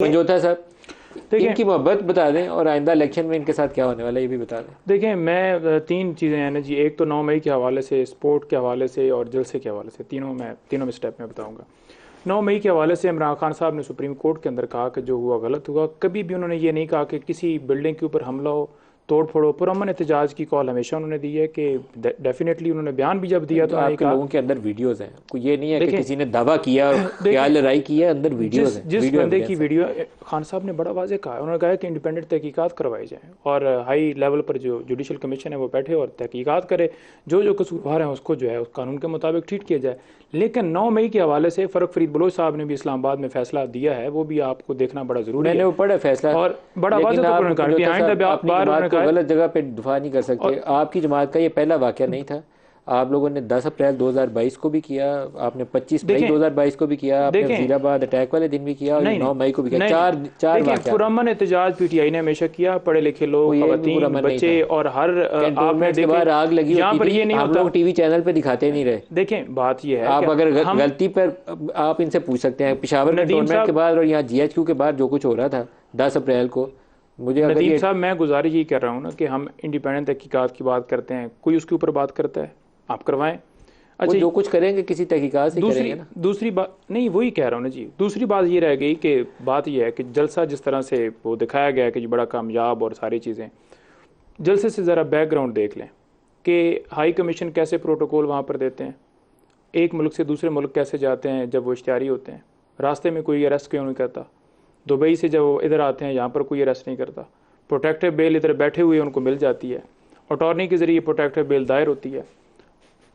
मंजोता साहब, देखिए इनकी मोहब्बत बता दें और आइंदा इलेक्शन में इनके साथ क्या होने वाला है ये भी बता दें। देखिए मैं तीन चीज़ें हैं ना जी। एक तो 9 मई के हवाले से, स्पोर्ट के हवाले से और जलसे के हवाले से, तीनों में स्टेप में बताऊंगा। 9 मई के हवाले से इमरान खान साहब ने सुप्रीम कोर्ट के अंदर कहा कि जो हुआ गलत हुआ। कभी भी उन्होंने ये नहीं कहा कि किसी बिल्डिंग के ऊपर हमला हो, तोड़ फोड़ो। पुरअमन एहतजाज की कॉल हमेशा उन्होंने दी है कि डेफिनेटली उन्होंने बयान भी जब दिया तो तो उन्होंने आपके कहा। लोगों के अंदर वीडियोस हैं, कोई ये नहीं है कि देखिए किसी ने दावा किया और ख्याल लड़ाई की है, अंदर वीडियोस हैं, जिस वीडियो बंदे की एविडेंस है। वीडियो खान साहब ने बड़ा वाजे कहा है। उन्होंने कहा है कि इंडिपेंडेंट तहकीकात करवाई जाए और हाई लेवल पर जो जुडिशल कमीशन है वो बैठे और तहकीकात करे। जो कसूरवार हैं उसको जो है उस कानून के मुताबिक ट्रीट किया जाए। लेकिन 9 मई के हवाले से फ़र्क फरीद बलोच साहब ने भी इस्लामाबाद में फैसला दिया है, वो भी आपको देखना बड़ा ज़रूरी मैंने है। वो पढ़ा फैसला, और बड़ा लेकिन वाजे तो आप उन्होंने कहा मंजोता बिहाइंड द साहब अपनी बार उन्होंने जमात को कहा। गलत जगह पे दफा नहीं कर सकते। आपकी जमात का ये पहला वाकया नहीं था। आप लोगों ने 10 अप्रैल 2022 को भी किया, आपने 25 मई देखें 2022 को भी किया, आपने देखें वजीराबाद अटैक वाले दिन भी किया और नहीं 9 मई को भी किया। नहीं चार चार देखिए वाकया। पुरअमन एहतजाज पीटीआई ने हमेशा किया। पढ़े लिखे लोग, कोई एक भी खवातीन, पुरअमन नहीं बच्चे था। और हर आपने कैंटोनमेंट के देखे बाहर आग लगी यहाँ होती पर ये थी, नहीं हम होता। लोग टीवी चैनल पे दिखाते नहीं रहे। देखें बात ये है आप कि अगर हम गलती पर आप इनसे पूछ सकते हैं। पिशावर नदीम कैंटोनमेंट के साहब बाद और यहाँ जीएचक्यू के बाद जो कुछ हो रहा था 10 अप्रैल को, मुझे अगर नदीम ये साहब मैं गुजारिश ये कर रहा हूँ ना कि हम इंडिपेंडेंट तहकीकात की बात करते हैं, कोई उसके ऊपर बात करता है, आप करवाएं। वो अच्छा जो कुछ करेंगे किसी तहकीकात से दूसरी करेंगे ना। दूसरी बात नहीं, वही कह रहा हूँ ना जी। दूसरी बात ये रह गई कि बात ये है कि जलसा जिस तरह से वो दिखाया गया कि जी बड़ा कामयाब और सारी चीज़ें, जलसे से ज़रा बैकग्राउंड देख लें कि हाई कमीशन कैसे प्रोटोकॉल वहाँ पर देते हैं, एक मुल्क से दूसरे मुल्क कैसे जाते हैं जब वो इश्तिहारी होते हैं, रास्ते में कोई अरेस्ट क्यों नहीं करता। दुबई से जब वो इधर आते हैं यहाँ पर कोई अरेस्ट नहीं करता। प्रोटेक्टिव बेल इधर बैठे हुए उनको मिल जाती है, अटॉर्नी के ज़रिए प्रोटेक्टिव बेल दायर होती है।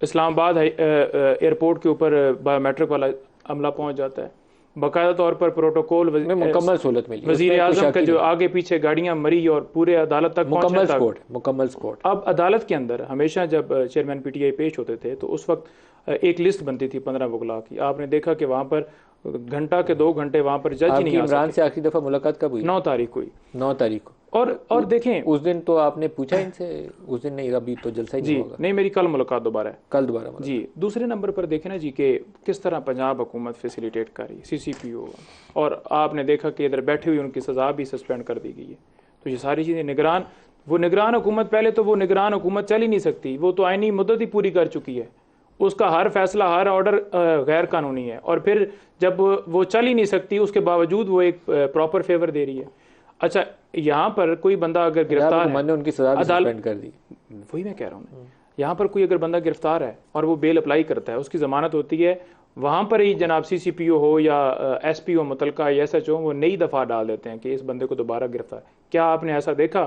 इस्लामाबाद एयरपोर्ट के ऊपर बायोमेट्रिक वाला अमला पहुंच जाता है। बाकायदा तौर पर प्रोटोकॉल में मुकम्मल सहूलत मिली, वजीर आजम का जो आगे पीछे गाड़ियां मरी और पूरे अदालत तक मुकम्मल पहुंचने सपोर्ट, मुकम्मल सपोर्ट। अब अदालत के अंदर हमेशा जब चेयरमैन पीटीआई पेश होते थे तो उस वक्त एक लिस्ट बनती थी 15 वकला की। आपने देखा कि वहाँ पर घंटा के 2 घंटे वहाँ पर जज ही नहीं आ इमरान सके। से आखिरी दफा मुलाकात कब हुई? 9 तारीख हुई। 9 तारीख को। और देखें उस दिन तो आपने पूछा इनसे? उस दिन नहीं, अभी तो जलसा ही जी नहीं होगा। नहीं, मेरी कल मुलाकात दोबारा है। कल दोबारा मुलाकात। जी दूसरे नंबर पर देखें ना जी कि किस तरह पंजाब हुकूमत फैसिलिटेट कर रही है, सीसीपीओ, और आपने देखा कि इधर बैठे हुए उनकी सज़ा भी सस्पेंड कर दी गई है। तो ये सारी चीज़ें निगरान हुकूमत, पहले तो वो निगरान हुकूमत चल ही नहीं सकती, वो तो आईनी मुद्दत ही पूरी कर चुकी है। उसका हर फैसला, हर ऑर्डर गैर कानूनी है, और फिर जब वो चल ही नहीं सकती उसके बावजूद वो एक प्रॉपर फेवर दे रही है। अच्छा यहाँ पर कोई बंदा अगर गिरफ्तार है, उन्होंने उनकी सजा भी सस्पेंड कर दी। वही मैं कह रहा हूँ। यहाँ पर कोई अगर बंदा गिरफ्तार है और वो बेल अप्लाई करता है, उसकी जमानत होती है, वहाँ पर ही जनाब सीसीपीओ हो या एसपीओ मुतलका या एसएचओ, वो नई दफ़ा डाल देते हैं कि इस बंदे को दोबारा गिरफ्तार। क्या आपने ऐसा देखा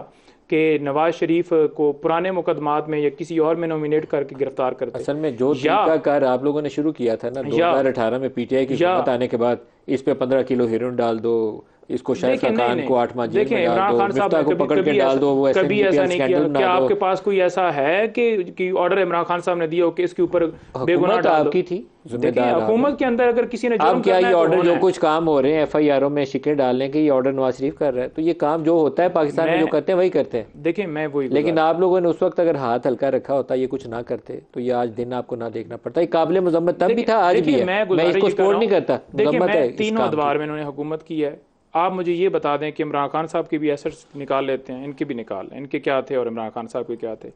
कि नवाज शरीफ को पुराने मुकदमात में या किसी और में नॉमिनेट करके गिरफ्तार करते? असल में जो तरीकाकार आप लोगों ने शुरू किया था ना 2018 में पीटीआई की हुकूमत आने के बाद, इस पे 15 किलो हेरोइन डाल दो, इसको शायद खान को 8 माह जेल में डाल दो, मिफ्ता को पकड़ के डाल दो, वो कभी ऐसा नहीं किया। क्या आपके पास कोई ऐसा है कि ऑर्डर इमरान खान साहब ने दिया हो कि इसके ऊपर बेगुनाह डाल दो? आपकी थी हुकूमत के अंदर अगर किसी ने अब क्या ये ऑर्डर जो कुछ काम हो रहे हैं एफआईआरों में शिकें डालने के, ये ऑर्डर नवाज शरीफ कर रहा है, तो ये काम जो होता है पाकिस्तान में जो करते हैं वही करते हैं। देखिए मैं वही, लेकिन आप लोगों ने उस वक्त अगर हाथ हल्का रखा होता, ये कुछ ना करते, तो ये आज दिन आपको ना देखना पड़ता। ये काबिल मुजम्मत तब भी था, आज भी है। मैं इसको सपोर्ट नहीं करता। देखिए मैं तीनों अदवार में इन्होंने हुकूमत की है। आप मुझे ये बता दें कि इमरान खान साहब के भी एसेट्स निकाल लेते हैं, इनके भी निकाल लें, इनके क्या थे और इमरान खान साहब के क्या थे।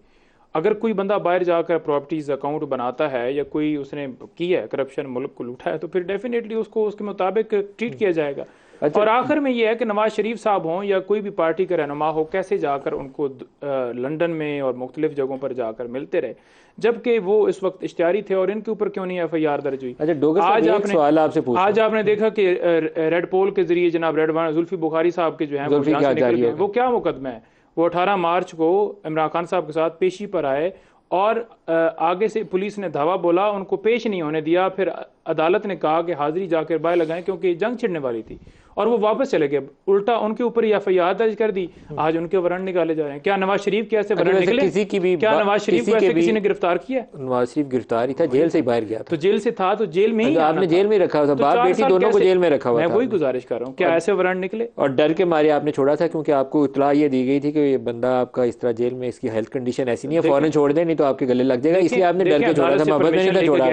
अगर कोई बंदा बाहर जाकर प्रॉपर्टीज अकाउंट बनाता है या कोई उसने किया है करप्शन, मुल्क को लूटा है, तो फिर डेफिनेटली उसको उसके मुताबिक ट्रीट किया जाएगा। और आखिर में ये है कि नवाज शरीफ साहब हों या कोई भी पार्टी का रहनुमा हो, कैसे जाकर उनको लंदन में और मुख्तलिफ जगहों पर जाकर मिलते रहे, जबकि वो इस वक्त इश्तिहारी थे, और इनके ऊपर क्यों नहीं एफआईआर दर्ज हुई? आज आपने देखा कि रेड पोल के जरिए जनाब रेडवान जुल्फी बुखारी साहब के जो है वो क्या मुकदमा है? वो 18 मार्च को इमरान खान साहब के साथ पेशी पर आए और आगे से पुलिस ने धावा बोला, उनको पेश नहीं होने दिया। फिर अदालत ने कहा कि हाजिरी जाकर बाहर लगाएं क्योंकि जंग छिड़ने वाली थी, और वो वापस चले गए। उल्टा उनके ऊपर ही एफआईआर दर्ज कर दी। आज उनके वारंट निकाले जा रहे हैं। क्या नवाज शरीफ के ऐसे वारंट निकले? क्या नवाज शरीफ को ऐसे किसी ने गिरफ्तार किया? नवाज शरीफ गिरफ्तार ही था, जेल से ही बाहर गया था। तो जेल से था तो जेल में ही आपने जेल में रखा था, बाप बेटी दोनों को जेल में रखा हुआ था। मैं वही गुजारिश कर रहा हूँ, क्या ऐसे वारंट निकले? और डर के मारे आपने छोड़ा था, क्योंकि आपको इतला ये दी गई थी कि ये बंदा आपका इस तरह जेल में, इसकी हेल्थ कंडीशन ऐसी नहीं है, फौरन छोड़ दे, नहीं तो आपके गले लग जाएगा, इसलिए आपने डर के छोड़ा था, मोहब्बत में नहीं था छोड़ा।